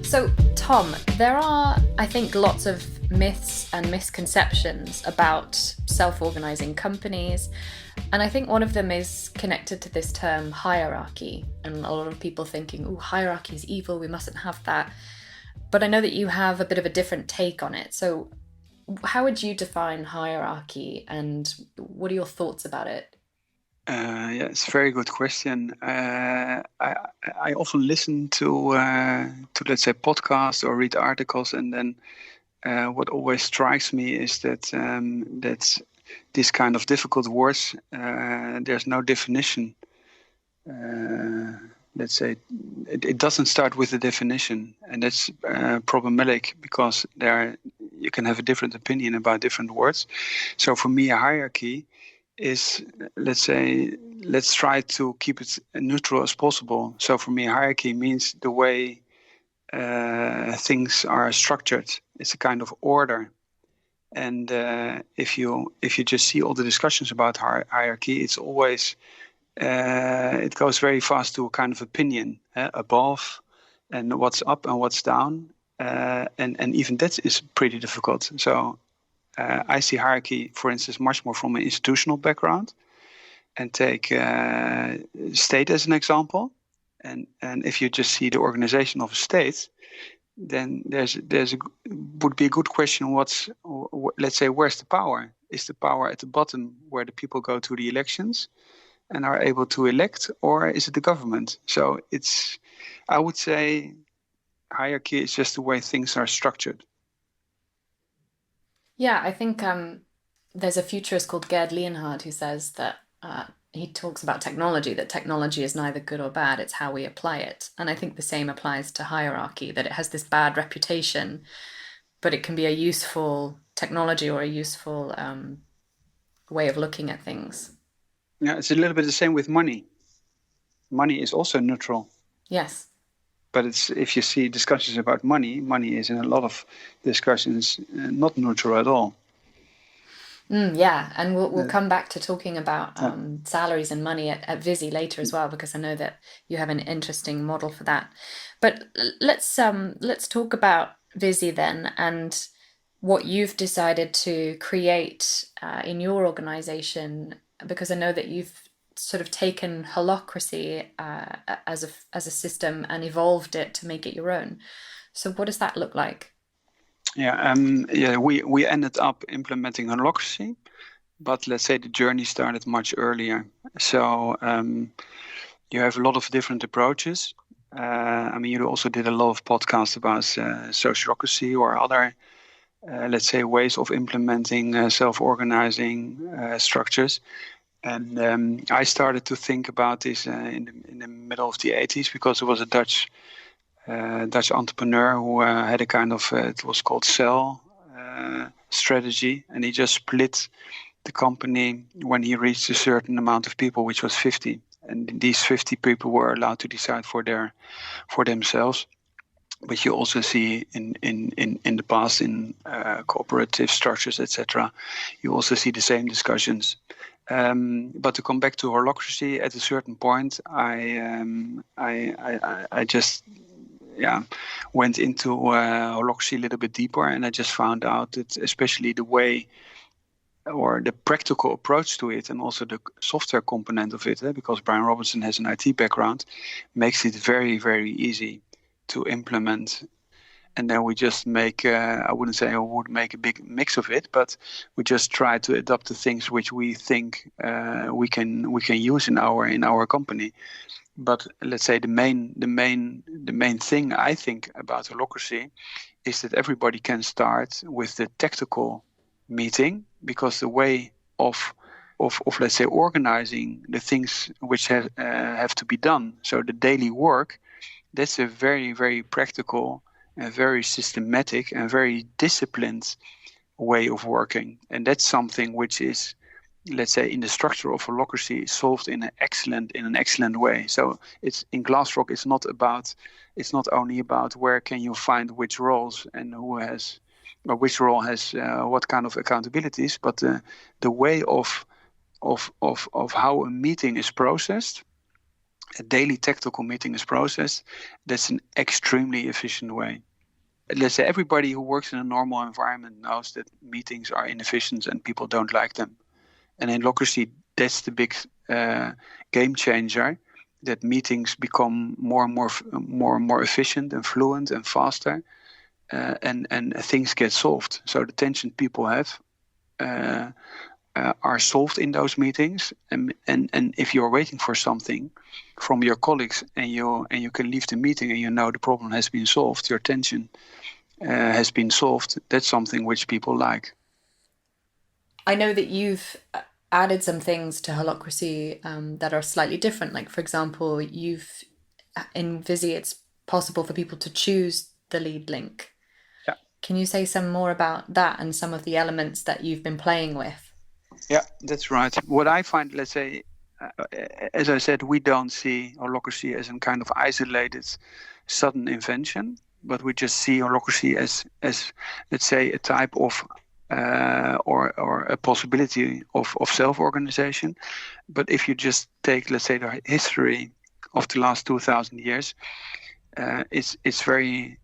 So, Tom, there are, I think, lots of myths and misconceptions about self-organizing companies. And I think one of them is connected to this term hierarchy. And a lot of people thinking, oh, hierarchy is evil, we mustn't have that. But I know that you have a bit of a different take on it. So how would you define hierarchy and what are your thoughts about it? Yeah, it's a very good question. I often listen to let's say podcasts or read articles, and then what always strikes me is that that this kind of difficult words, there's no definition. Let's say it doesn't start with a definition, and that's problematic because you can have a different opinion about different words. So for me, a hierarchy is, let's try to keep it neutral as possible. So for me, hierarchy means the way things are structured. It's a kind of order. And if you just see all the discussions about hierarchy, it's always it goes very fast to a kind of opinion above, and what's up and what's down, and even that is pretty difficult. So I see hierarchy, for instance, much more from an institutional background, and take state as an example. And if you just see the organization of a state, then would be a good question. Let's say, where's the power? Is the power at the bottom where the people go to the elections and are able to elect, or is it the government? So I would say hierarchy is just the way things are structured. Yeah, I think there's a futurist called Gerd Leonhard who says that he talks about technology, that technology is neither good or bad, it's how we apply it. And I think the same applies to hierarchy, that it has this bad reputation, but it can be a useful technology or a useful way of looking at things. Yeah, it's a little bit the same with money. Money is also neutral. Yes. But if you see discussions about money is in a lot of discussions not neutral at all. Yeah, and we'll come back to talking about salaries and money at Viisi later as well, because I know that you have an interesting model for that. But let's talk about Viisi then, and what you've decided to create in your organization, because I know that you've sort of taken Holacracy as a system and evolved it to make it your own. So what does that look like? Yeah, we ended up implementing Holacracy, but let's say the journey started much earlier. So you have a lot of different approaches. You also did a lot of podcasts about sociocracy or other, let's say, ways of implementing self-organizing structures. And I started to think about this in the middle of the 80s, because there was a Dutch entrepreneur who had a kind of, it was called cell strategy, and he just split the company when he reached a certain amount of people, which was 50. And these 50 people were allowed to decide for themselves. But you also see in the past in cooperative structures, etc., you also see the same discussions. But to come back to Holacracy, at a certain point, I just went into Holacracy a little bit deeper, and I just found out that especially the way or the practical approach to it, and also the software component of it, because Brian Robinson has an IT background, makes it very, very easy to implement. And then we just make, I wouldn't say I would make a big mix of it, but we just try to adopt the things which we think we can use in our company. But let's say the main thing I think about Holacracy is that everybody can start with the tactical meeting, because the way of let's say organizing the things which have to be done, so the daily work, that's a very, very practical and very systematic and very disciplined way of working. And that's something which is, let's say, in the structure of Holacracy, solved in an excellent way. So it's in Glassrock, it's not only about where can you find which roles and which role has what kind of accountabilities, but the way of how a meeting is processed a daily tactical meeting is processed, that's an extremely efficient way. Let's say everybody who works in a normal environment knows that meetings are inefficient and people don't like them. And in Holacracy, that's the big game changer, that meetings become more and more efficient and fluent and faster, and things get solved. So the tension people have are solved in those meetings, and if you're waiting for something from your colleagues and you can leave the meeting and you know the problem has been solved, your tension has been solved, that's something which people like. I know that you've added some things to Holacracy that are slightly different. Like, for example, in Viisi, it's possible for people to choose the lead link. Yeah. Can you say some more about that and some of the elements that you've been playing with? Yeah, that's right. What I find, let's say, as I said, we don't see Holacracy as a kind of isolated, sudden invention, but we just see Holacracy as let's say, a type of or a possibility of self-organization. But if you just take, let's say, the history of the last 2,000 years, it's very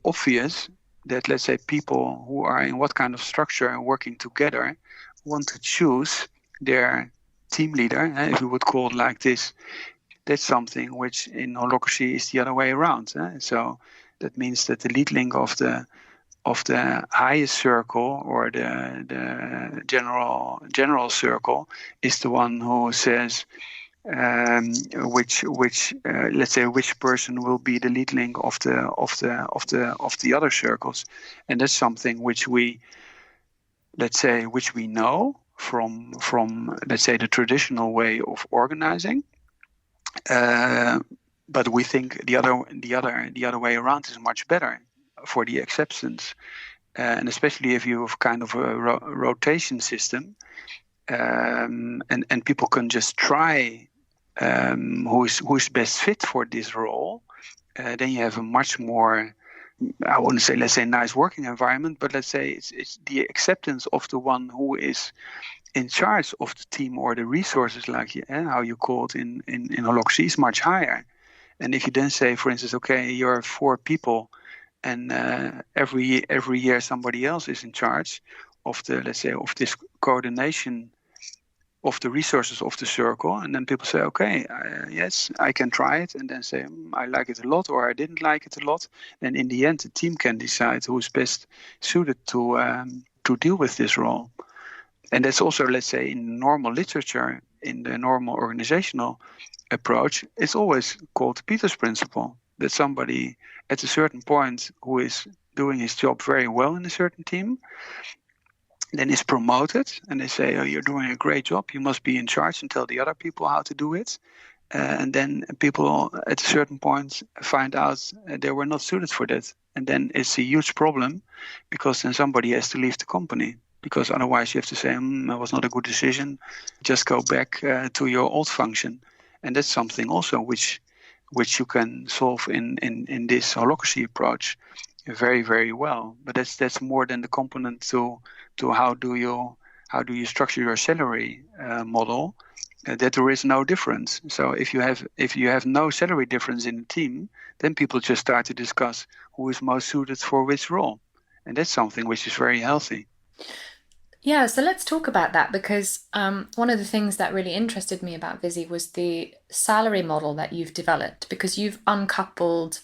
obvious that, let's say, people who are in what kind of structure and working together want to choose their team leader, if we would call it like this. That's something which in Holacracy is the other way around. So that means that the lead link of the highest circle, or the general circle, is the one who says which let's say, which person will be the lead link of the other circles. And that's something which we know from let's say, the traditional way of organizing, but we think the other way around is much better for the acceptance, and especially if you have kind of a rotation system, and people can just try who is best fit for this role, then you have a much more, I wouldn't say, let's say, nice working environment, but let's say it's the acceptance of the one who is in charge of the team or the resources, like how you call it in Holacracy, is much higher. And if you then say, for instance, okay, you're 4 people, and every year somebody else is in charge of the, let's say, of this coordination of the resources of the circle, and then people say, okay, yes, I can try it, and then say, I like it a lot, or I didn't like it a lot. Then in the end, the team can decide who is best suited to deal with this role. And that's also, let's say, in normal literature, in the normal organizational approach, it's always called Peter's principle, that somebody at a certain point who is doing his job very well in a certain team then is promoted, and they say, oh, you're doing a great job, you must be in charge, and tell the other people how to do it. And then people at a certain point find out they were not suited for that. And then it's a huge problem, because then somebody has to leave the company, because otherwise you have to say, it was not a good decision, just go back to your old function. And that's something also which you can solve in this Holacracy approach very, very well. But that's more than the component to how do you structure your salary model, that there is no difference. So if you have no salary difference in the team, then people just start to discuss who is most suited for which role, and that's something which is very healthy. Yeah, so let's talk about that, because one of the things that really interested me about Viisi was the salary model that you've developed, because you've uncoupled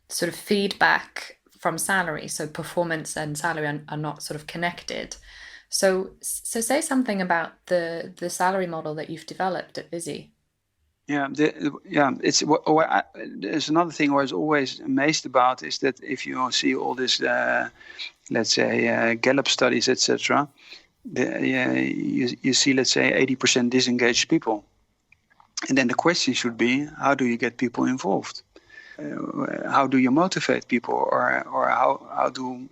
sort of feedback from salary. So performance and salary are not sort of connected. So say something about the salary model that you've developed at Viisi. It's there's another thing I was always amazed about, is that if you see all this, let's say, Gallup studies, etc., you see, let's say, 80% disengaged people, and then the question should be, how do you get people involved? How do you motivate people, or how do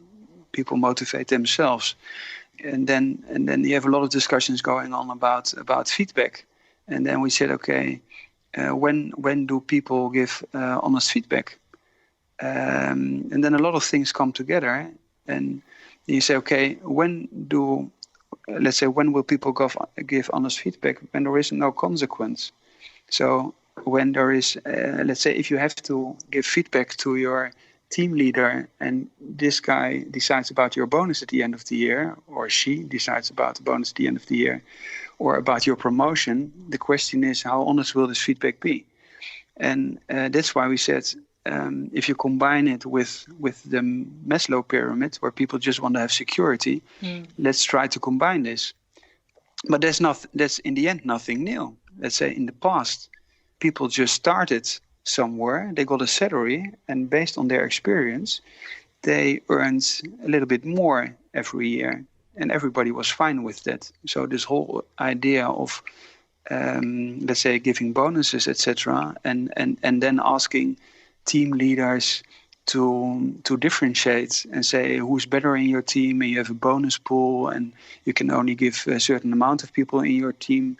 people motivate themselves? And then you have a lot of discussions going on about feedback, and then we said, okay, when do people give honest feedback? And then a lot of things come together, and you say, okay, when will people give honest feedback? When there is no consequence. So when there is, let's say, if you have to give feedback to your team leader and this guy decides about your bonus at the end of the year, or she decides about the bonus at the end of the year, or about your promotion, the question is, how honest will this feedback be? And that's why we said, if you combine it with the Maslow pyramid, where people just want to have security, let's try to combine this. But that's in the end nothing new. Let's say in the past, people just started somewhere, they got a salary, and based on their experience, they earned a little bit more every year, and everybody was fine with that. So this whole idea of let's say giving bonuses, etc., and then asking team leaders to differentiate and say who's better in your team, and you have a bonus pool, and you can only give a certain amount of people in your team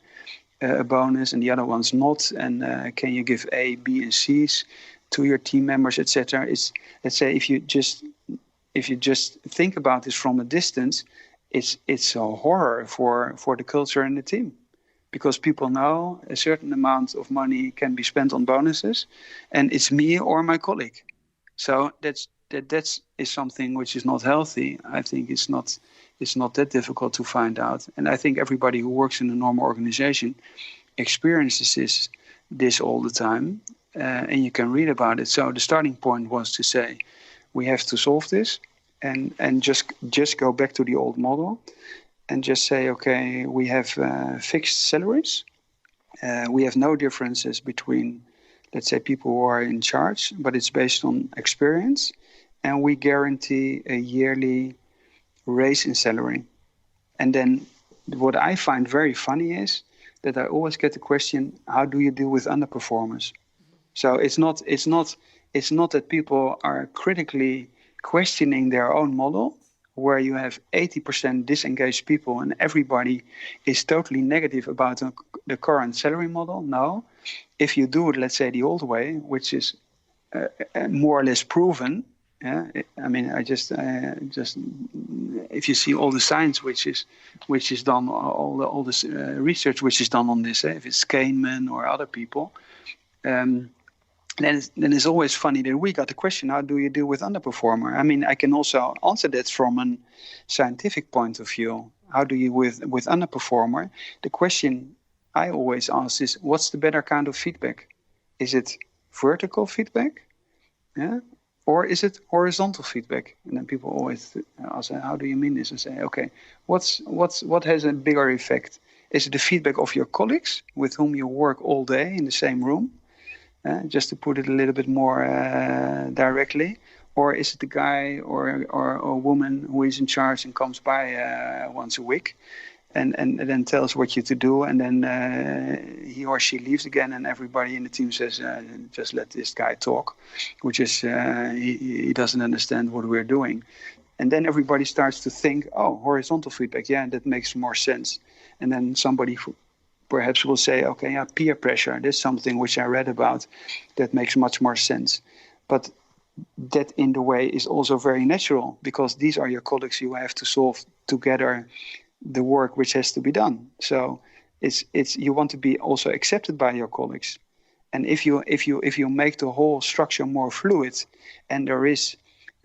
a bonus, and the other ones not. And can you give A, B, and C's to your team members, etc. It's, let's say, if you just think about this from a distance, it's a horror for the culture and the team. Because people know a certain amount of money can be spent on bonuses, and it's me or my colleague. So that is something which is not healthy. I think it's not that difficult to find out. And I think everybody who works in a normal organization experiences this all the time, and you can read about it. So the starting point was to say, we have to solve this, and just go back to the old model. And just say, okay, we have fixed salaries. We have no differences between, let's say, people who are in charge, but it's based on experience. And we guarantee a yearly raise in salary. And then what I find very funny is that I always get the question, how do you deal with underperformers? So it's not that people are critically questioning their own model, where you have 80% disengaged people and everybody is totally negative about the current salary model. No, if you do it, let's say, the old way, which is more or less proven. I mean, I just if you see all the science which is done, all this research which is done on this, if it's Kahneman or other people. Then it's always funny that we got the question, how do you deal with underperformer? I mean, I can also answer that from a scientific point of view. How do you with underperformer? The question I always ask is, what's the better kind of feedback? Is it vertical feedback? Yeah? Or is it horizontal feedback? And then people always ask, how do you mean this? I say, okay, what has a bigger effect? Is it the feedback of your colleagues with whom you work all day in the same room? Just to put it a little bit more directly, or is it the guy or a woman who is in charge and comes by once a week, and then tells what you to do, and then he or she leaves again, and everybody in the team says, just let this guy talk, which is he doesn't understand what we're doing, and then everybody starts to think, oh, horizontal feedback, yeah, that makes more sense, and then somebody perhaps will say, okay, yeah, peer pressure, that's something which I read about that makes much more sense. But that in the way is also very natural, because these are your colleagues, you have to solve together the work which has to be done. So it's you want to be also accepted by your colleagues. And if you make the whole structure more fluid and there is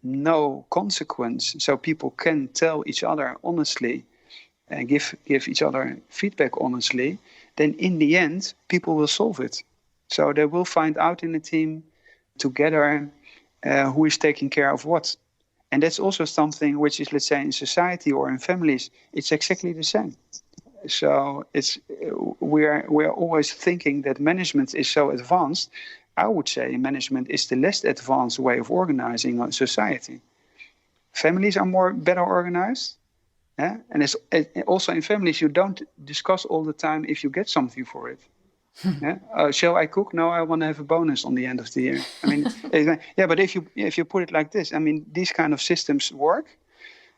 no consequence, so people can tell each other honestly and give each other feedback honestly, then in the end, people will solve it. So they will find out in the team together who is taking care of what. And that's also something which is, let's say, in society or in families, it's exactly the same. So we're always thinking that management is so advanced. I would say management is the less advanced way of organizing a society. Families are better organized. Yeah? And it's also in families, you don't discuss all the time if you get something for it. Yeah? Shall I cook? No, I want to have a bonus on the end of the year. I mean, yeah, but if you put it like this, I mean, these kind of systems work.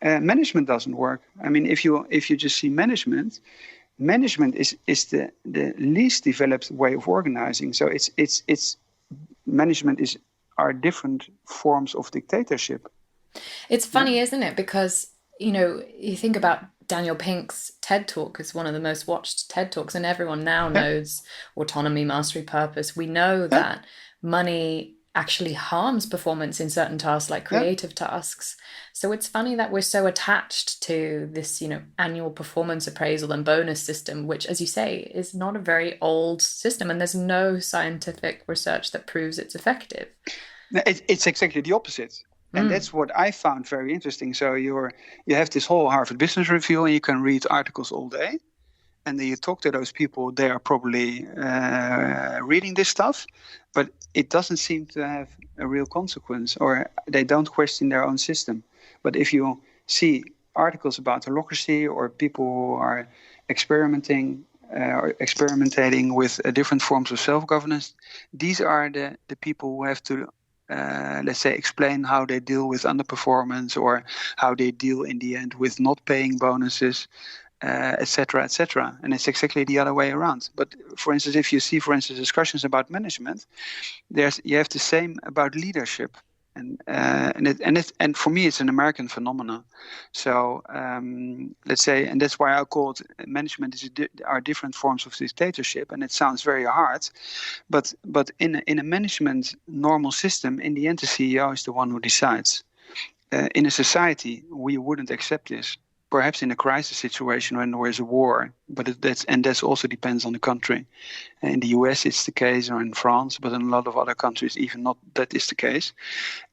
Management doesn't work. I mean, if you just see management is the least developed way of organizing. So it's management are different forms of dictatorship. It's funny, isn't it? Because, you think about Daniel Pink's TED Talk is one of the most watched TED Talks, and everyone now Yeah, knows autonomy, mastery, purpose. We know yeah, that money actually harms performance in certain tasks, like yeah. creative tasks. So it's funny that we're so attached to this, annual performance appraisal and bonus system, which, as you say, is not a very old system, and there's no scientific research that proves it's effective. No, it's exactly the opposite. And Mm. that's what I found very interesting. So you have this whole Harvard Business Review, and you can read articles all day. And then you talk to those people, they are probably reading this stuff, but it doesn't seem to have a real consequence, or they don't question their own system. But if you see articles about holacracy or people who are experimenting with different forms of self-governance, these are the people who have to, let's say, explain how they deal with underperformance, or how they deal in the end with not paying bonuses, etc., etc. And it's exactly the other way around. But for instance, if you see, for instance, discussions about management, you have the same about leadership, and for me, it's an American phenomenon. So let's say, and that's why I call it management are different forms of dictatorship, and it sounds very hard, but in a management normal system, in the end, the CEO is the one who decides. In a society, we wouldn't accept this. Perhaps in a crisis situation when there is a war, but that's also depends on the country. In the US, it's the case, or in France, but in a lot of other countries, even not that is the case.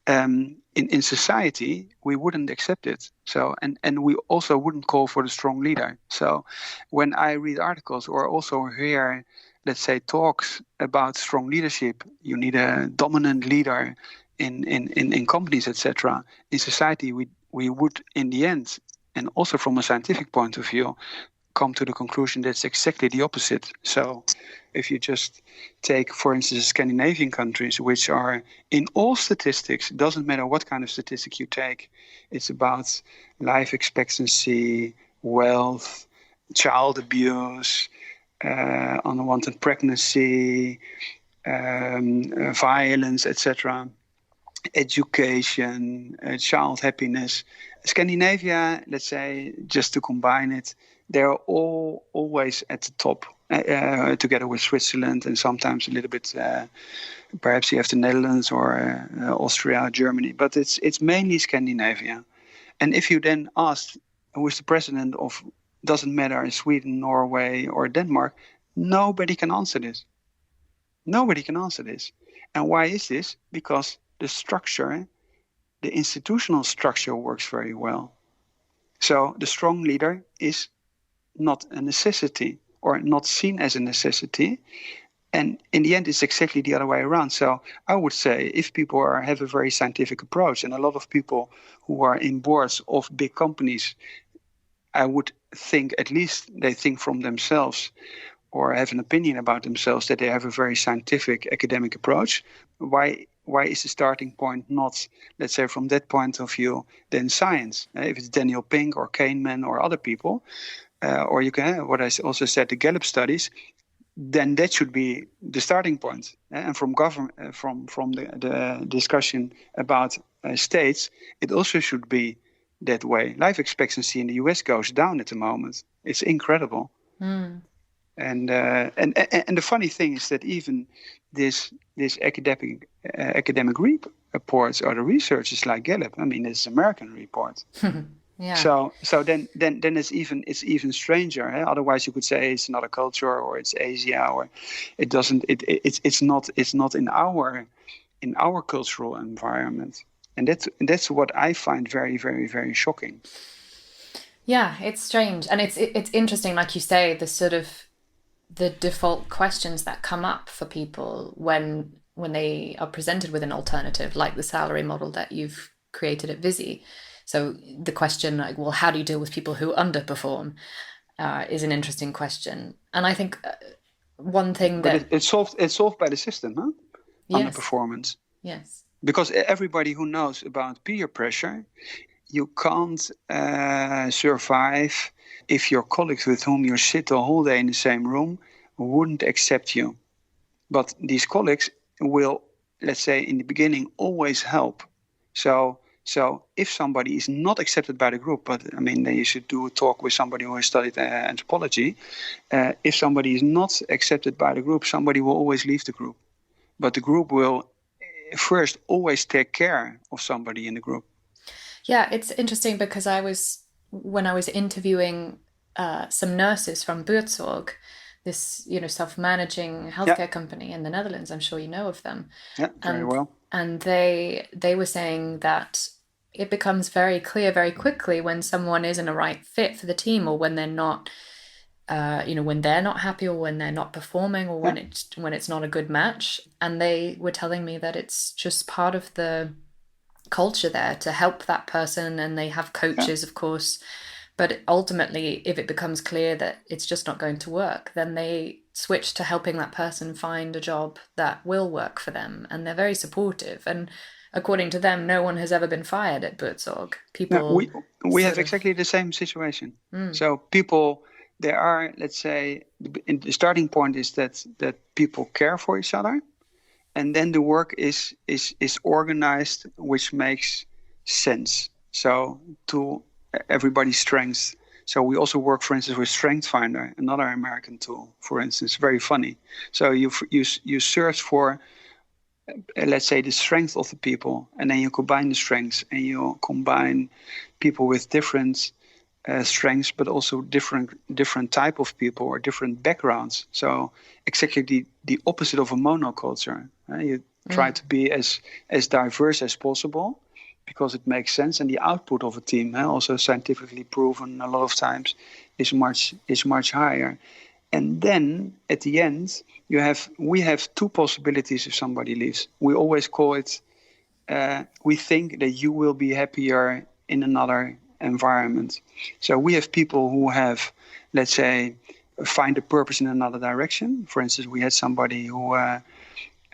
In society, we wouldn't accept it. So, and we also wouldn't call for the strong leader. So, when I read articles or also hear, let's say, talks about strong leadership, you need a dominant leader in companies, etc. In society, we would, in the end, and also from a scientific point of view, come to the conclusion that's exactly the opposite. So if you just take, for instance, Scandinavian countries, which are in all statistics, doesn't matter what kind of statistic you take, it's about life expectancy, wealth, child abuse, unwanted pregnancy, violence, etc., education, child happiness. Scandinavia, let's say, just to combine it, they're all always at the top, together with Switzerland, and sometimes a little bit, perhaps you have the Netherlands or Austria, Germany, but it's mainly Scandinavia. And if you then ask who is the president of, doesn't matter, Sweden, Norway, or Denmark, nobody can answer this. Nobody can answer this. And why is this? Because the structure, the institutional structure works very well. So the strong leader is not a necessity, or not seen as a necessity. And in the end, it's exactly the other way around. So I would say if people have a very scientific approach, and a lot of people who are in boards of big companies, I would think at least they think from themselves, or have an opinion about themselves, that they have a very scientific academic approach. Why is the starting point not, let's say, from that point of view, then science? If it's Daniel Pink or Kahneman or other people, or you can, what I also said, the Gallup studies, then that should be the starting point. And from government, from the discussion about states, it also should be that way. Life expectancy in the US goes down at the moment. It's incredible. Mm. And the funny thing is that even this academic reports, or the research is like Gallup. I mean, it's American report. Yeah. So then it's even stranger. Otherwise, you could say it's another culture, or it's Asia, or it doesn't. It's not in our cultural environment, and that's what I find very, very, very shocking. Yeah, it's strange. And it's interesting, like you say, the sort of the default questions that come up for people when they are presented with an alternative, like the salary model that you've created at Viisi. So the question, like, well, how do you deal with people who underperform, is an interesting question. And I think one thing But that, it's solved by the system, huh? yes, Underperformance. yes, Because everybody who knows about peer pressure, you can't survive if your colleagues with whom you sit the whole day in the same room wouldn't accept you. But these colleagues will, let's say, in the beginning, always help. So So if somebody is not accepted by the group, but I mean, then you should do a talk with somebody who has studied anthropology. If somebody is not accepted by the group, somebody will always leave the group. But the group will first always take care of somebody in the group. Yeah, it's interesting because when I was interviewing some nurses from Buurtzorg, this, self-managing healthcare company in the Netherlands. I'm sure you know of them. Yeah, very well. And they were saying that it becomes very clear very quickly when someone isn't a right fit for the team, or when they're not, when they're not happy, or when they're not performing, or when it's not a good match. And they were telling me that it's just part of the culture there to help that person, and they have coaches, of course. But ultimately, if it becomes clear that it's just not going to work, then they switch to helping that person find a job that will work for them. And they're very supportive. And according to them, no one has ever been fired at Buurtzorg. People. No, we have exactly the same situation. So people, there are, let's say, the starting point is that people care for each other. And then the work is organized, which makes sense. So to everybody's strengths. So we also work, for instance, with Strength Finder, another American tool, for instance, very funny. So you search for, let's say, the strength of the people, and then you combine the strengths, and you combine people with different strengths, but also different type of people or different backgrounds. So exactly the opposite of a monoculture. You try to be as diverse as possible, because it makes sense, and the output of a team, also scientifically proven a lot of times, is much higher. And then at the end, we have two possibilities if somebody leaves. We always call it, we think that you will be happier in another environment. So we have people who have, let's say, find a purpose in another direction. For instance, we had somebody who,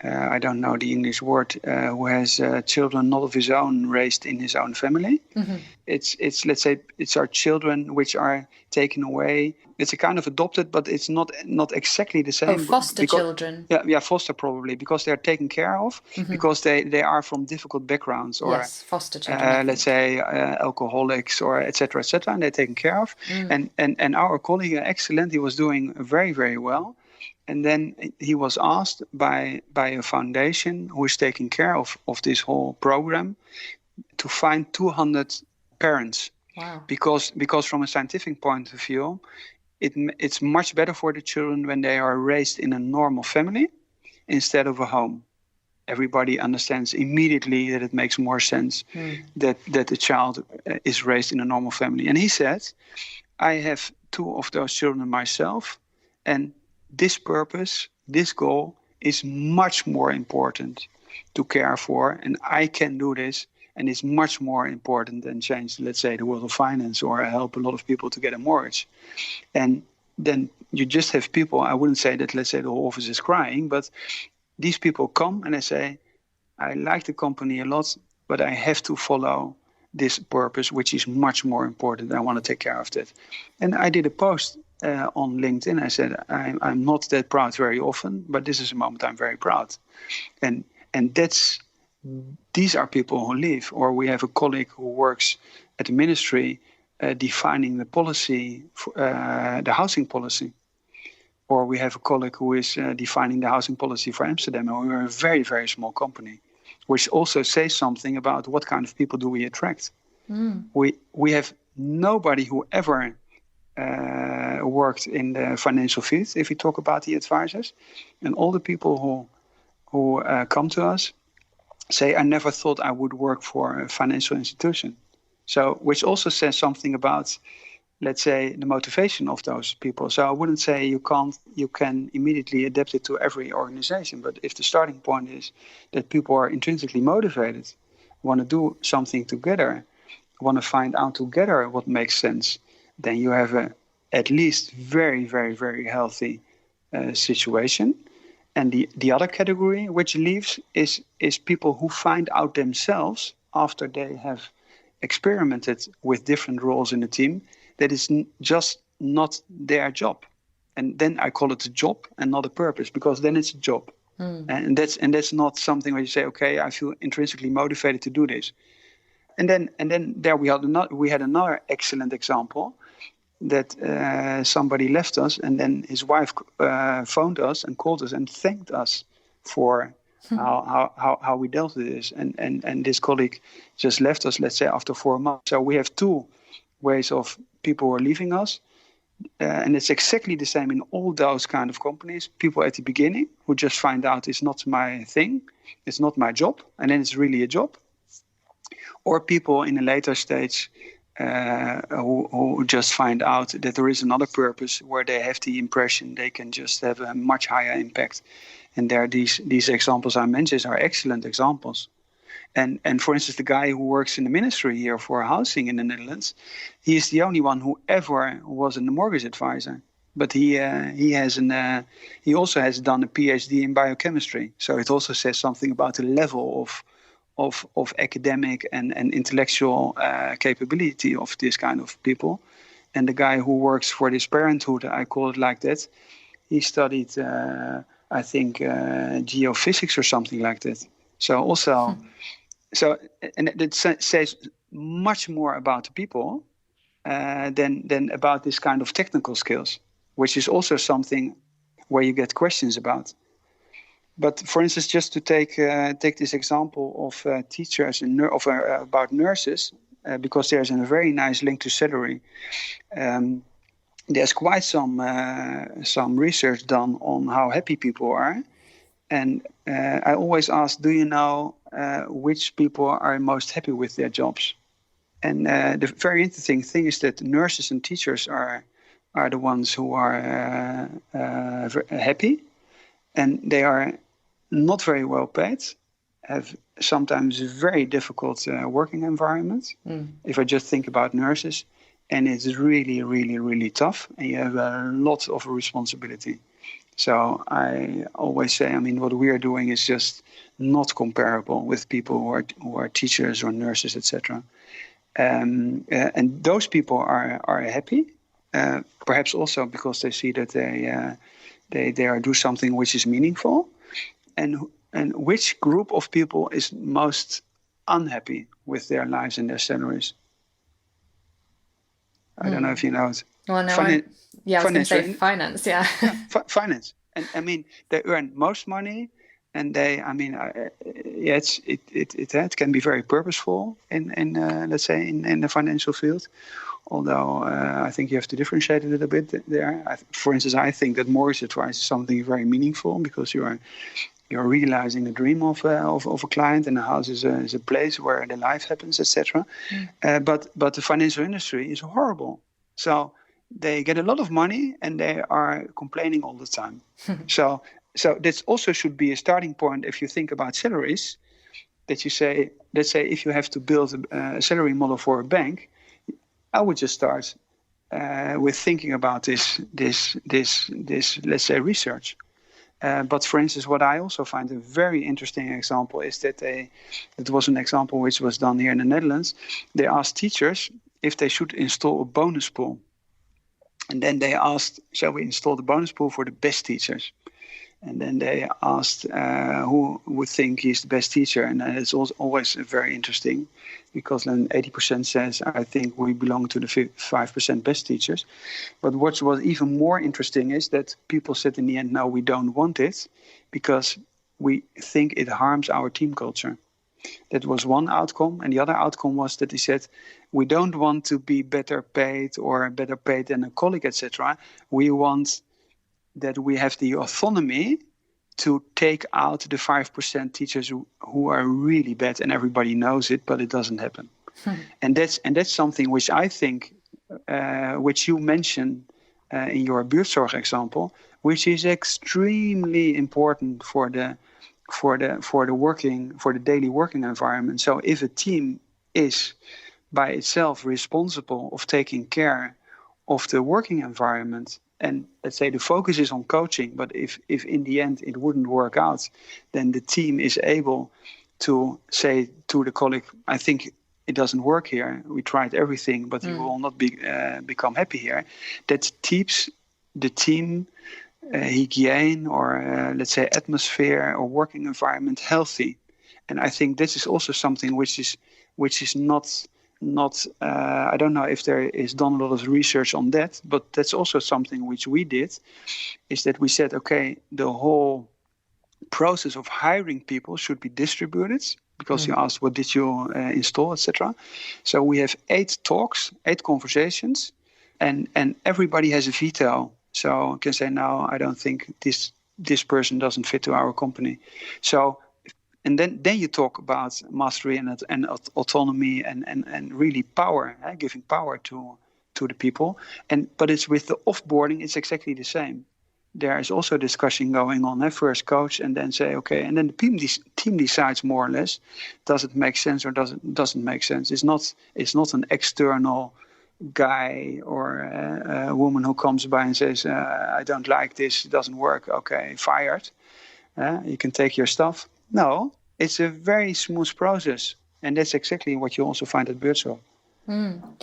I don't know the English word, who has children not of his own, raised in his own family. Mm-hmm. It's let's say it's our children which are taken away. It's a kind of adopted, but it's not exactly the same. Oh, foster children. Yeah, foster probably, because they're taken care of, because they are from difficult backgrounds, or foster children. Let's say alcoholics, or etc., and they're taken care of. And our colleague, excellent, he was doing very, very well. And then he was asked by a foundation who is taking care of this whole program to find 200 parents. Wow. Because from a scientific point of view, it's much better for the children when they are raised in a normal family instead of a home. Everybody understands immediately that it makes more sense that the child is raised in a normal family. And he said, I have 2 of those children myself, and this purpose, this goal is much more important to care for, and I can do this, and it's much more important than change, let's say, the world of finance, or help a lot of people to get a mortgage. And then you just have people, I wouldn't say that, let's say, the whole office is crying, but these people come and they say, I like the company a lot, but I have to follow this purpose, which is much more important. I want to take care of that. And I did a post on LinkedIn. I said, I'm not that proud very often, but this is a moment I'm very proud. And these are people who leave. Or we have a colleague who works at the ministry defining the policy, the housing policy. Or we have a colleague who is defining the housing policy for Amsterdam. And we're a very, very small company, which also says something about what kind of people do we attract. We have nobody who ever worked in the financial field, if we talk about the advisors. And all the people who come to us say, I never thought I would work for a financial institution. So, which also says something about, let's say, the motivation of those people. So I wouldn't say you can immediately adapt it to every organization. But if the starting point is that people are intrinsically motivated, want to do something together, want to find out together what makes sense, then you have at least very, very, very healthy situation. And the other category which leaves is people who find out themselves, after they have experimented with different roles in the team, that is just not their job. And then I call it a job and not a purpose, because then it's a job. And that's not something where you say, okay, I feel intrinsically motivated to do this. and then there we had another excellent example that somebody left us, and then his wife phoned us and called us and thanked us for how we dealt with this. And this colleague just left us, let's say, after 4 months. So we have two ways of people who are leaving us. And it's exactly the same in all those kind of companies. People at the beginning who just find out it's not my thing, it's not my job, and then it's really a job. Or people in a later stage who just find out that there is another purpose where they have the impression they can just have a much higher impact. And there, these examples I mentioned are excellent examples. And for instance, the guy who works in the ministry here for housing in the Netherlands, he is the only one who ever was a mortgage advisor. But he also has done a PhD in biochemistry. So it also says something about the level of academic and intellectual capability of this kind of people. And the guy who works for this parenthood, I call it like that, he studied, I think, geophysics or something like that. So also, and it says much more about the people than about this kind of technical skills, which is also something where you get questions about. But for instance, just to take this example of teachers and about nurses, because there's a very nice link to salary. There's quite some research done on how happy people are, and I always ask, do you know which people are most happy with their jobs? And the very interesting thing is that nurses and teachers are the ones who are happy, and they are not very well paid, have sometimes very difficult working environments. If I just think about nurses, and it's really, really, really tough, and you have a lot of responsibility. So I always say, I mean, what we are doing is just not comparable with people who are teachers or nurses, etc. And those people are happy, perhaps also because they see that they are do something which is meaningful. And which group of people is most unhappy with their lives and their salaries? I don't know if you know it. Well, no, I was going to say finance, yeah. Finance. And I mean, they earn most money, and it can be very purposeful in let's say in the financial field. Although I think you have to differentiate a little bit there. For instance, I think that mortgage advice is something very meaningful because you're realizing the dream of a client, and the house is a place where the life happens, etc. But the financial industry is horrible. So they get a lot of money and they are complaining all the time. So this also should be a starting point if you think about salaries. That you say, let's say, if you have to build a salary model for a bank, I would just start with thinking about this let's say research. But for instance, what I also find a very interesting example is that it was an example which was done here in the Netherlands. They asked teachers if they should install a bonus pool. And then they asked, shall we install the bonus pool for the best teachers? And then they asked who would think he's the best teacher. And it's also always very interesting because then 80% says, I think we belong to the 5% best teachers. But what was even more interesting is that people said in the end, no, we don't want it because we think it harms our team culture. That was one outcome. And the other outcome was that they said, we don't want to be better paid or better paid than a colleague, etc. We want that we have the autonomy to take out the 5% teachers who are really bad, and everybody knows it, but it doesn't happen. And that's something which I think, which you mentioned in your buurtzorg example, which is extremely important for the daily working environment. So if a team is by itself responsible of taking care of the working environment, and let's say the focus is on coaching, but if in the end it wouldn't work out, then the team is able to say to the colleague, I think it doesn't work here. We tried everything, but you will not become happy here. That keeps the team hygiene or let's say atmosphere or working environment healthy. And I think this is also something which is not I don't know if there is done a lot of research on that, but that's also something which we did, is that we said, okay, the whole process of hiring people should be distributed, because you asked what did you install, etc. So we have 8 talks, 8 conversations, and everybody has a veto. So you can say, no, I don't think this person doesn't fit to our company. So, and then you talk about mastery and autonomy and really power, giving power to the people. But it's with the offboarding, it's exactly the same. There is also discussion going on. First coach, and then say, okay, and then the team decides more or less, does it make sense or doesn't make sense. It's not an external guy or a woman who comes by and says, I don't like this, it doesn't work, okay, fired. You can take your stuff. No, it's a very smooth process, and that's exactly what you also find at Beurtso. And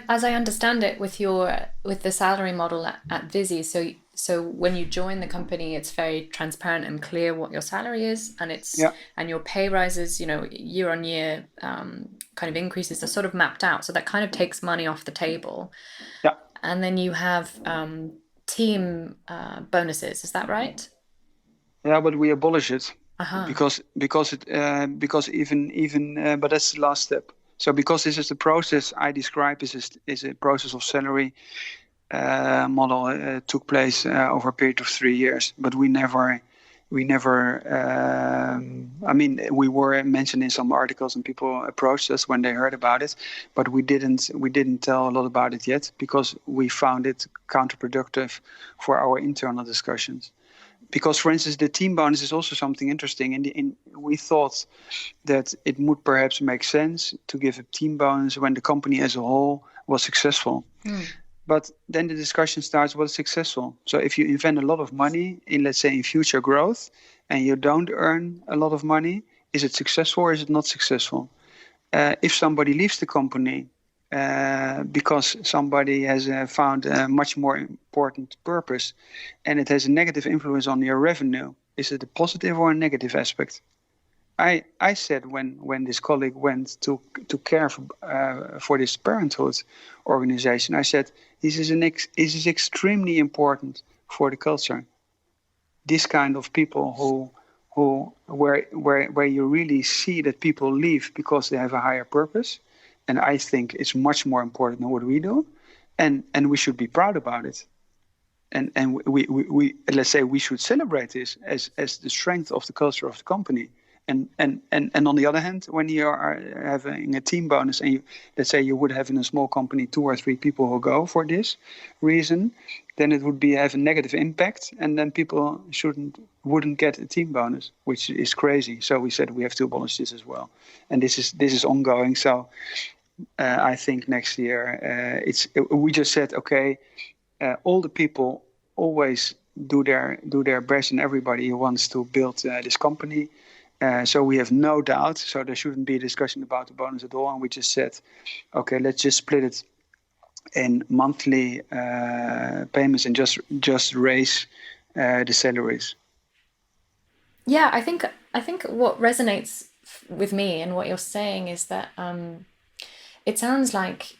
as I understand it, with the salary model at Viisi, so when you join the company, it's very transparent and clear what your salary is, and and your pay rises, year on year, kind of increases are sort of mapped out. So that kind of takes money off the table. Yeah. And then you have team bonuses. Is that right? Yeah, but we abolish it because even but that's the last step. So because this is the process I describe, is a process of salary model took place over a period of 3 years, but we never. I mean, we were mentioned in some articles, and people approached us when they heard about it, but we didn't tell a lot about it yet, because we found it counterproductive for our internal discussions. Because, for instance, the team bonus is also something interesting. We thought that it would perhaps make sense to give a team bonus when the company as a whole was successful. But then the discussion starts, what is successful? So if you invest a lot of money in, let's say, in future growth, and you don't earn a lot of money, is it successful or is it not successful? If somebody leaves the company because somebody has found a much more important purpose, and it has a negative influence on your revenue, is it a positive or a negative aspect? I said when this colleague went to care for this parenthood organization, I said, this is extremely important for the culture. This kind of people where you really see that people leave because they have a higher purpose, and I think it's much more important than what we do, and we should be proud about it. And we let's say we should celebrate this as the strength of the culture of the company. And on the other hand, when you are having a team bonus, and let's say you would have in a small company 2 or 3 people who go for this reason, then it would have a negative impact, and then people wouldn't get a team bonus, which is crazy. So we said we have to abolish this as well, and this is ongoing. So I think next year we just said, okay, all the people always do their best, and everybody wants to build this company. So we have no doubt. So there shouldn't be a discussion about the bonus at all. And we just said, okay, let's just split it in monthly payments and just raise the salaries. Yeah, I think what resonates with me and what you're saying is that it sounds like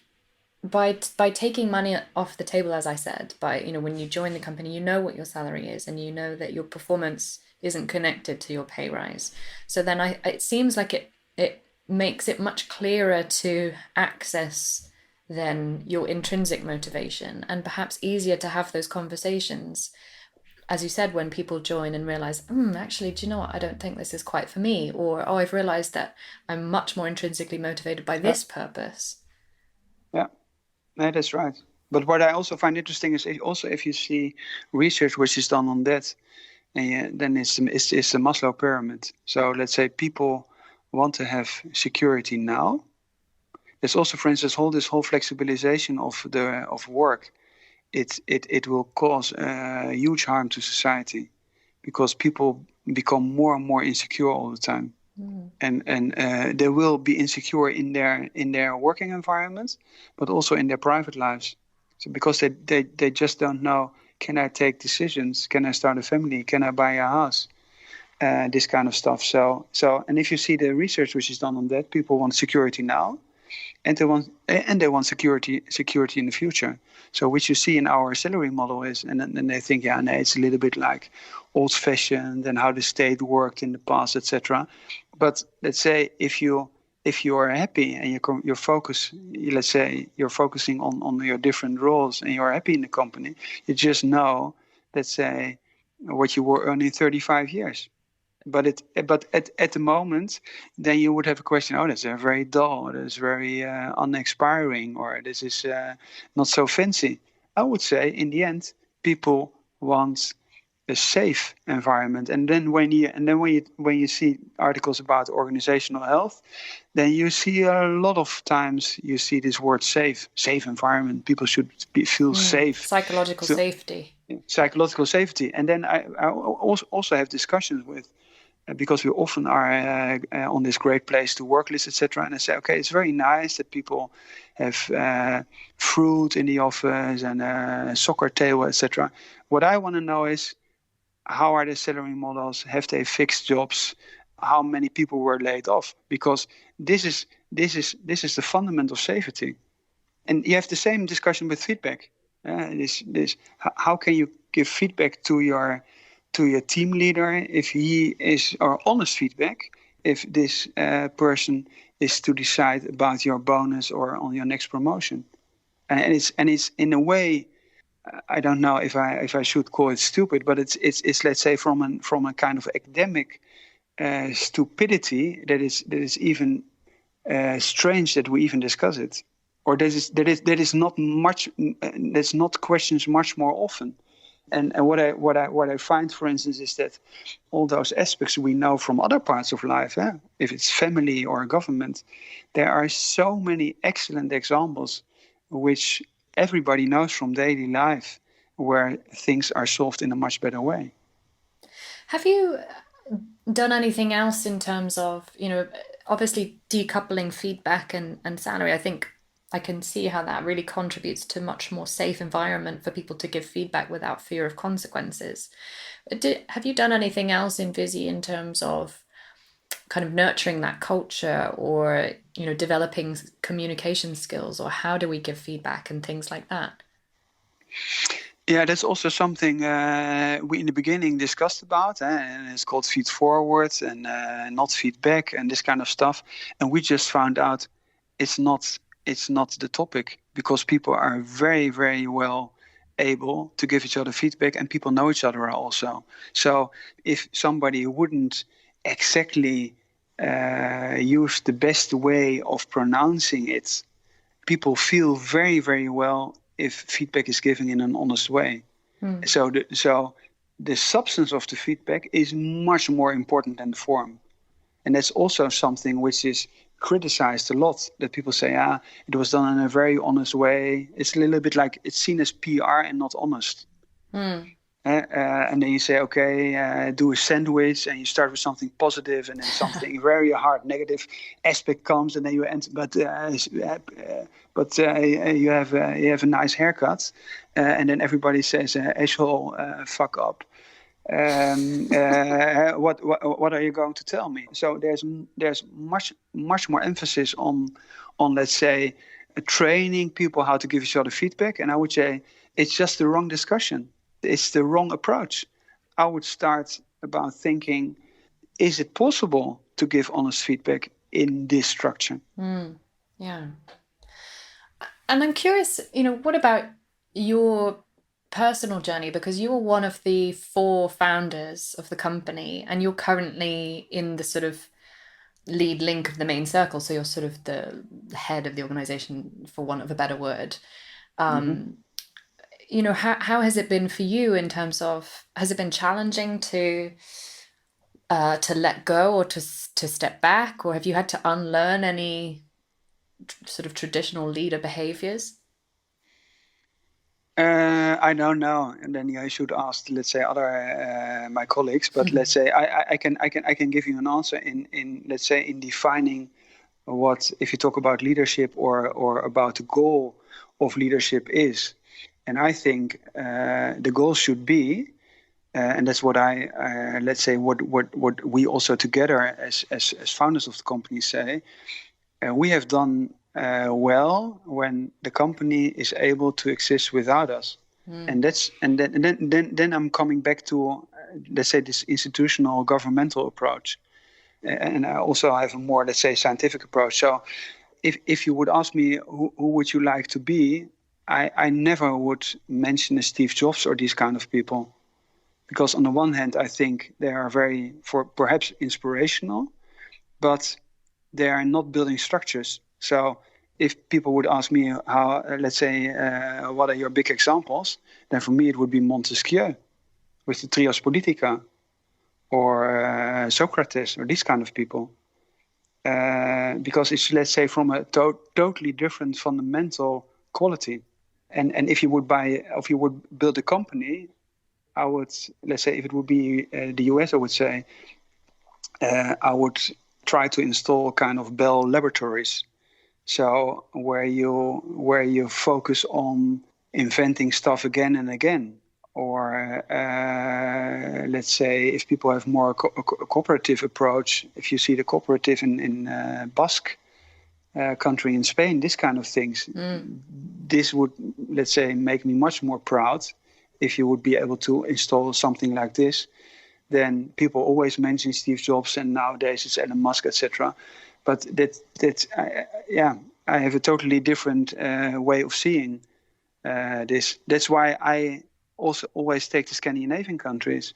by taking money off the table, as I said, when you join the company, you know what your salary is, and you know that your performance isn't connected to your pay rise. So then it seems like it makes it much clearer to access then your intrinsic motivation, and perhaps easier to have those conversations, as you said, when people join and realize, actually, do you know what? I don't think this is quite for me, or I've realized that I'm much more intrinsically motivated by this purpose. Yeah, that's right. But what I also find interesting is also if you see research which is done on that, and then it's a Maslow pyramid. So let's say people want to have security now. There's also, for instance, this whole flexibilization of work. It will cause huge harm to society, because people become more and more insecure all the time, and they will be insecure in their working environment, but also in their private lives. So because they just don't know. Can I take decisions? Can I start a family? Can I buy a house? this kind of stuff. And if you see the research which is done on that, people want security now, and they want security in the future. So which you see in our salary model is, and then they think, yeah, no, it's a little bit like old-fashioned and how the state worked in the past, etc. But let's say if you are happy and your focus, let's say you're focusing on your different roles and you're happy in the company, you just know, let's say, what you were earning 35 years. But at the moment, then you would have a question. Oh, that's very dull. That's very uninspiring, or this is not so fancy. I would say, in the end, people want a safe environment. And then when you see articles about organizational health, then you see a lot of times you see this word safe environment. People should feel safe. Psychological safety. Psychological safety. And then I also have discussions with. Because we often are on this great place to work list, etc. And I say, okay, it's very nice that people have fruit in the office and a soccer table, etc. What I want to know is, how are the salary models? Have they fixed jobs? How many people were laid off? Because this is the fundament of safety. And you have the same discussion with feedback. How can you give feedback to your team leader if he is, or honest feedback, if this person is to decide about your bonus or on your next promotion, and it's in a way, I don't know if I should call it stupid, but it's let's say from a kind of academic stupidity that is even strange that we even discuss it, or that is not much. That's not questions much more often. And what I find, for instance, is that all those aspects we know from other parts of life, if it's family or government, there are so many excellent examples which everybody knows from daily life where things are solved in a much better way. Have you done anything else in terms of, obviously decoupling feedback and salary? I think I can see how that really contributes to much more safe environment for people to give feedback without fear of consequences. Have you done anything else in Viisi in terms of kind of nurturing that culture, or developing communication skills, or how do we give feedback and things like that? Yeah, that's also something we in the beginning discussed about, and it's called feed forward and not feedback and this kind of stuff. And we just found out it's not the topic, because people are very, very well able to give each other feedback, and people know each other also. So if somebody wouldn't exactly use the best way of pronouncing it, people feel very, very well if feedback is given in an honest way. So the substance of the feedback is much more important than the form. And that's also something which is criticized a lot, that people say, it was done in a very honest way. It's a little bit like it's seen as PR and not honest. And then you say, okay, do a sandwich, and you start with something positive, and then something very hard negative aspect comes, and then you end. But you have a nice haircut, and then everybody says, asshole, fuck up. What are you going to tell me? So there's much more emphasis on let's say training people how to give each other feedback, and I would say it's just the wrong discussion. It's the wrong approach. I would start about thinking, is it possible to give honest feedback in this structure? Yeah. And I'm curious, what about your personal journey? Because you were one of the 4 founders of the company, and you're currently in the sort of lead link of the main circle. So you're sort of the head of the organization, for want of a better word. How has it been for you in terms of, has it been challenging to let go, or to step back, or have you had to unlearn any sort of traditional leader behaviors? I don't know, and then I should ask, let's say, other my colleagues. But let's say I can give you an answer in let's say in defining what, if you talk about leadership or about the goal of leadership is. And I think the goal should be And that's what let's say, what we also together as founders of the company say. We have done well when the company is able to exist without us. And then I'm coming back to let's say this institutional governmental approach, and I also have a more, let's say, scientific approach. So if you would ask me who would you like to be, I never would mention a Steve Jobs or these kind of people, because on the one hand I think they are very perhaps inspirational, but they are not building structures. So if people would ask me how, let's say, what are your big examples, then for me it would be Montesquieu with the Trias Politica, or Socrates, or these kind of people. Because it's, let's say, from a totally different fundamental quality. And if you would build a company, I would, let's say, if it would be the US, I would say, I would try to install kind of Bell laboratories. So where you focus on inventing stuff again and again, or let's say if people have more cooperative approach, if you see the cooperative in Basque country in Spain, this kind of things, this would, let's say, make me much more proud if you would be able to install something like this. Then people always mention Steve Jobs, and nowadays it's Elon Musk, etc. But I have a totally different way of seeing this. That's why I also always take the Scandinavian countries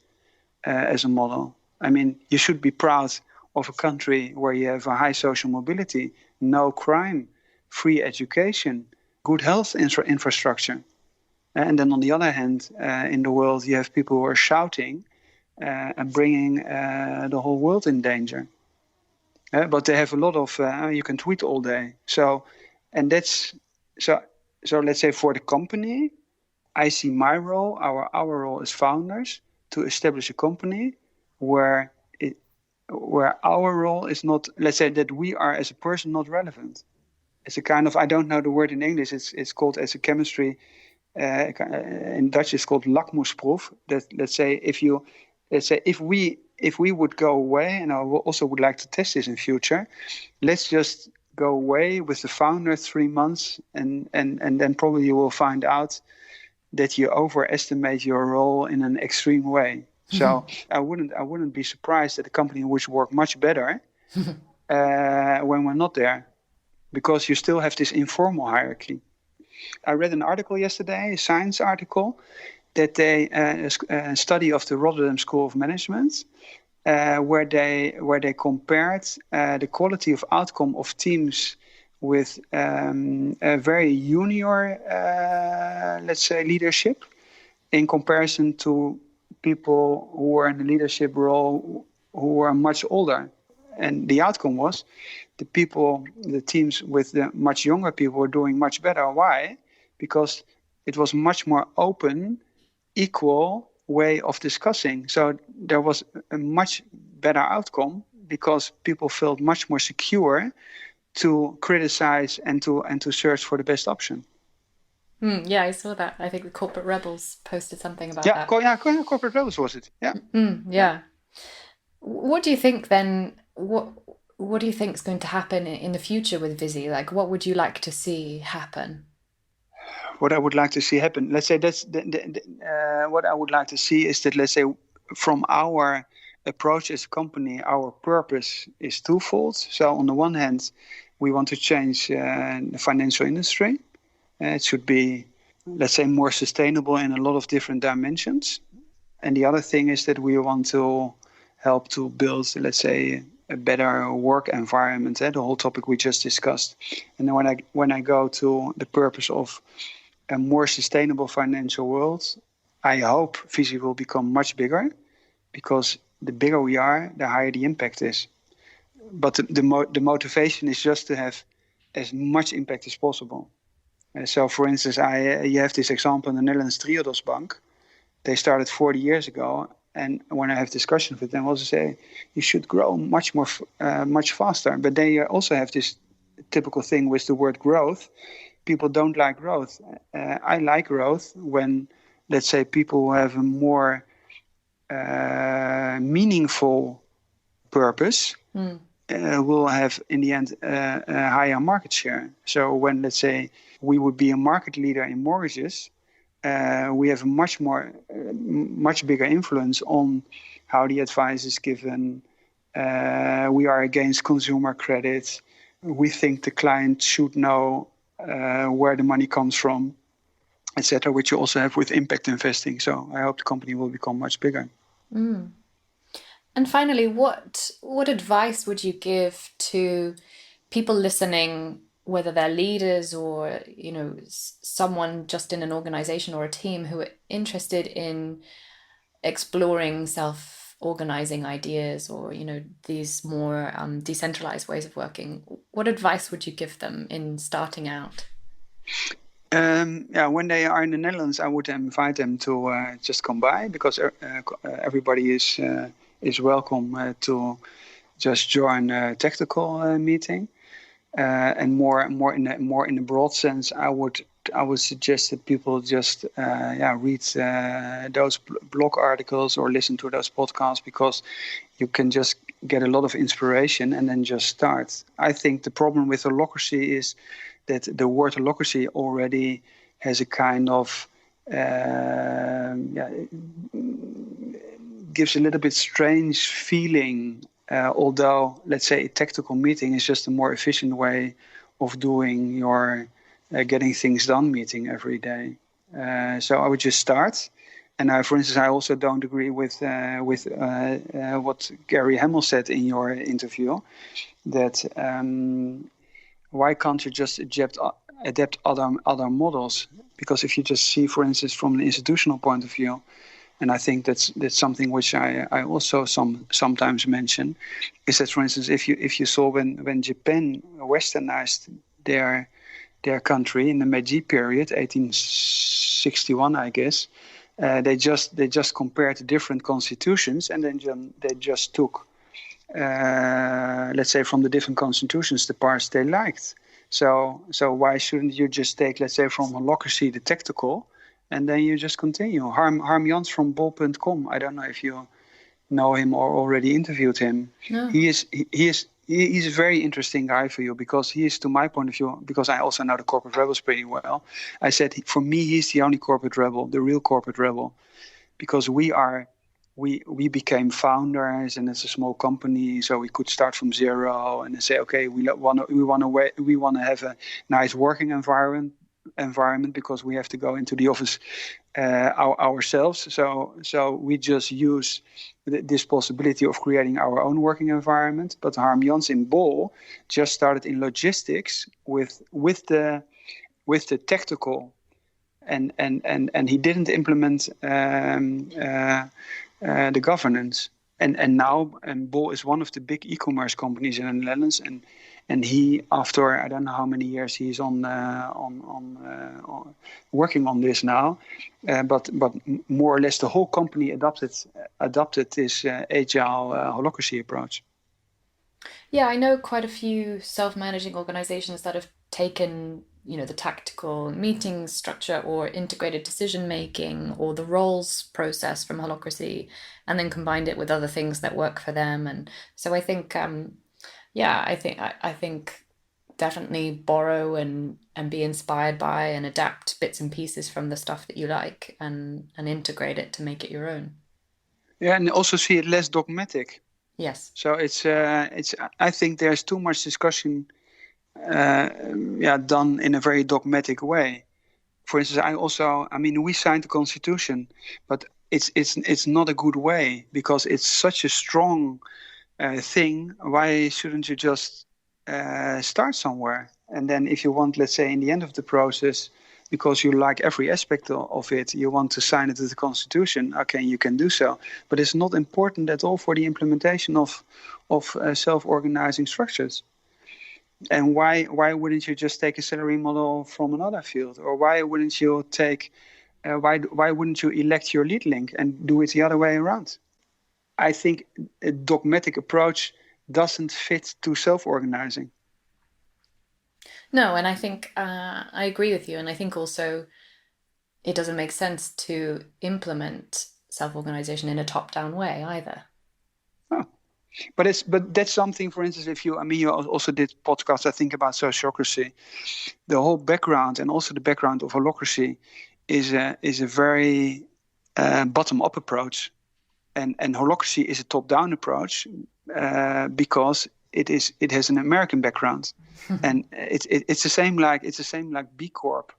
as a model. I mean, you should be proud of a country where you have a high social mobility, no crime, free education, good health infrastructure. And then on the other hand, in the world, you have people who are shouting and bringing the whole world in danger. But they have a lot of, you can tweet all day. So let's say for the company, I see my role, our role as founders, to establish a company where our role is not, let's say, that we are as a person not relevant. It's a kind of, I don't know the word in English, it's called as a chemistry, in Dutch it's called lakmoesproef. That, let's say, if we would go away, and I also would like to test this in future, let's just go away with the founder 3 months, and then probably you will find out that you overestimate your role in an extreme way. So I wouldn't be surprised that the company would work much better when we're not there, because you still have this informal hierarchy. I read an article yesterday, a science article, that they a study of the Rotterdam School of Management, where they compared the quality of outcome of teams with a very junior, let's say, leadership, in comparison to people who were in the leadership role who were much older. And the outcome was the teams with the much younger people were doing much better. Why? Because it was much more open, equal way of discussing. So there was a much better outcome because people felt much more secure to criticize and to search for the best option. Yeah, I saw that. I think the Corporate Rebels posted something about that. Corporate Rebels was it? Yeah. Yeah. What do you think then? What do you think is going to happen in the future with Viisi? Like, what would you like to see happen? What I would like to see happen, let's say, that's what I would like to see is that, let's say, from our approach as a company, our purpose is twofold. So on the one hand, we want to change the financial industry. It should be, let's say, more sustainable in a lot of different dimensions. And the other thing is that we want to help to build, let's say, a better work environment, the whole topic we just discussed. And then when I go to the purpose of a more sustainable financial world, I hope Viisi will become much bigger, because the bigger we are, the higher the impact is. But the motivation is just to have as much impact as possible. So, for instance, you have this example in the Netherlands, Triodos Bank. They started 40 years ago, and when I have discussions with them, I also say you should grow much faster. But they also have this typical thing with the word growth. People don't like growth. I like growth when, let's say, people have a more meaningful purpose Mm. will have in the end a higher market share. So when, let's say, we would be a market leader in mortgages, we have a much bigger influence on how the advice is given. We are against consumer credit. We think the client should know where the money comes from, etc., which you also have with impact investing. So I hope the company will become much bigger. Mm. And finally, what advice would you give to people listening, whether they're leaders or, someone just in an organization or a team who are interested in exploring self-organizing ideas or, these more decentralized ways of working? What advice would you give them in starting out? Yeah, when they are in the Netherlands, I would invite them to just come by, because everybody is welcome to just join a tactical meeting. And more in a broad sense, I would suggest that people just read those blog articles or listen to those podcasts, because you can just get a lot of inspiration and then just start. I think the problem with holacracy is that the word holacracy already has a kind of gives a little bit strange feeling. Although, let's say, a tactical meeting is just a more efficient way of doing your getting things done meeting every day. So I would just start. And for instance, I also don't agree with what Gary Hamel said in your interview, that why can't you just adapt other models? Because if you just see, for instance, from an institutional point of view, and I think that's something which I also sometimes mention, is that, for instance, if you saw when Japan westernized their country in the Meiji period, 1861, I guess, they just compared the different constitutions, and then they just took, let's say, from the different constitutions the parts they liked. So why shouldn't you just take, let's say, from holacracy the tactical, and then you just continue? Harm Jans from bol.com. I don't know if you know him or already interviewed him. No. He's a very interesting guy for you, because he is, to my point of view, because I also know the corporate rebels pretty well. I said, for me, he's the only corporate rebel, the real corporate rebel, because we became founders, and it's a small company, so we could start from zero and say, okay, we want to have a nice working environment, because we have to go into the office ourselves. So we just use this possibility of creating our own working environment. But Harm Jans in Bol just started in logistics with the tactical, and he didn't implement the governance. And now Bol is one of the big e-commerce companies in the Netherlands, and he, after I don't know how many years he's on working on this now, but more or less the whole company adopted this agile holacracy approach. Yeah, I know quite a few self-managing organizations that have taken, the tactical meeting structure or integrated decision making or the roles process from Holacracy and then combined it with other things that work for them. And so I think, I think definitely borrow and be inspired by and adapt bits and pieces from the stuff that you like and integrate it to make it your own. Yeah, and also see it less dogmatic. Yes. So it's I think there's too much discussion done in a very dogmatic way. For instance, I mean, we signed the constitution, but it's not a good way, because it's such a strong thing. Why shouldn't you just start somewhere? And then if you want, let's say, in the end of the process, because you like every aspect of it, you want to sign it to the constitution, okay, you can do so. But it's not important at all for the implementation of self-organizing structures. And why wouldn't you just take a salary model from another field? Or why wouldn't you why wouldn't you elect your lead link and do it the other way around? I think a dogmatic approach doesn't fit to self-organizing. No, and I think I agree with you. And I think also it doesn't make sense to implement self-organization in a top-down way either. Oh. But that's something, for instance, you also did podcasts, I think, about sociocracy. The whole background and also the background of holacracy is a very bottom-up approach, and holacracy is a top-down approach because it has an American background, and it's the same like B Corp.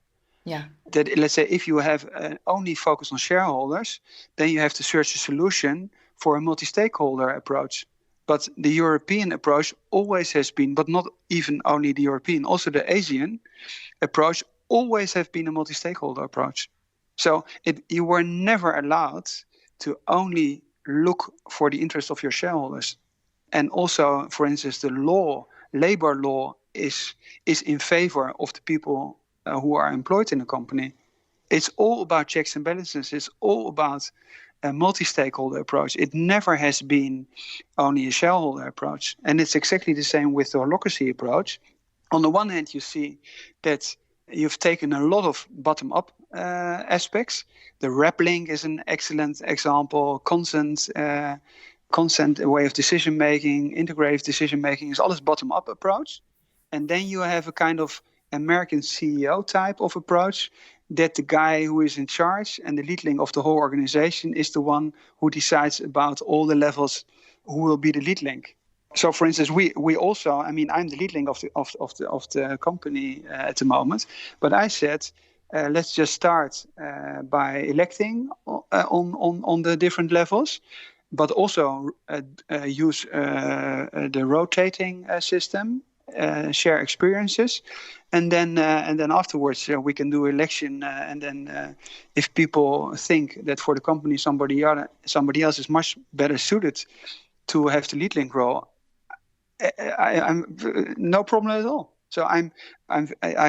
Yeah. That, let's say, if you have only focus on shareholders, then you have to search a solution for a multi-stakeholder approach. But the European approach always has been, but not even only the European, also the Asian approach always have been a multi-stakeholder approach. So you were never allowed to only look for the interest of your shareholders. And also, for instance, labor law is in favor of the people who are employed in a company. It's all about checks and balances. It's all about a multi-stakeholder approach. It never has been only a shareholder approach. And it's exactly the same with the holacracy approach. On the one hand, you see that you've taken a lot of bottom-up aspects. The rep link is an excellent example. Consent way of decision-making, integrative decision-making is alles bottom-up approach. And then you have a kind of American CEO type of approach, that the guy who is in charge and the lead link of the whole organization is the one who decides about all the levels who will be the lead link. So, for instance, we also, I'm the lead link of the company at the moment, but I said, let's just start by electing on the different levels, but also use the rotating system, share experiences, and then afterwards we can do election. And then if people think that for the company somebody else is much better suited to have the lead link role, I'm no problem at all. So I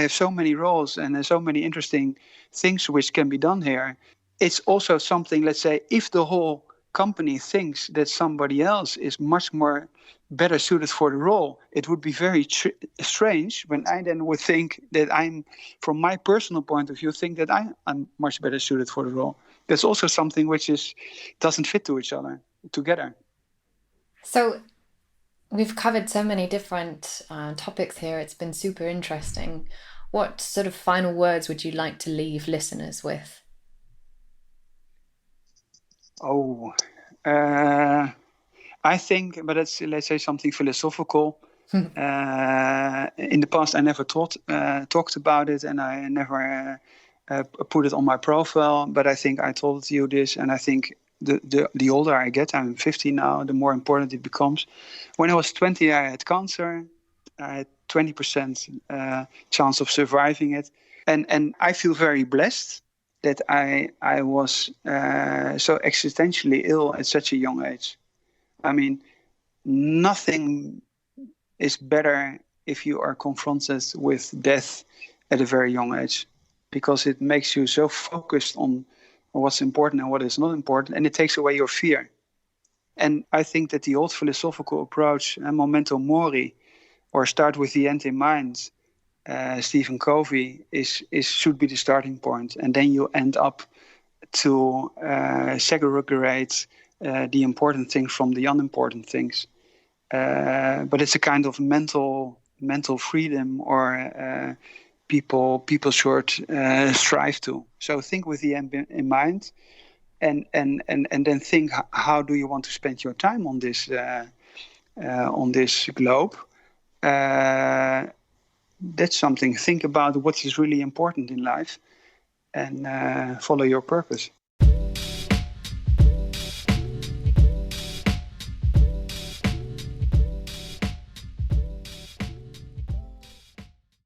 have so many roles and so many interesting things which can be done here. It's also something, let's say, if the whole company thinks that somebody else is much more better suited for the role, it would be very strange when I then would think that I'm, from my personal point of view, think that I'm much better suited for the role. That's also something which doesn't fit to each other together. So we've covered so many different topics here. It's been super interesting. What sort of final words would you like to leave listeners with? I think, but let's say something philosophical. In the past, I never talked about it, and I never put it on my profile. But I think I told you this, and I think the older I get, I'm 50 now, the more important it becomes. When I was 20, I had cancer. I had 20% chance of surviving it, and I feel very blessed that I was so existentially ill at such a young age. Nothing is better if you are confronted with death at a very young age, because it makes you so focused on what's important and what is not important, and it takes away your fear. And I think that the old philosophical approach, memento mori, or start with the end in mind, Stephen Covey, should be the starting point, and then you end up to segregate the important things from the unimportant things. But it's a kind of mental freedom, or people should strive to. So think with the end in mind, and then think, how do you want to spend your time on this globe? That's something. Think about what is really important in life, and follow your purpose.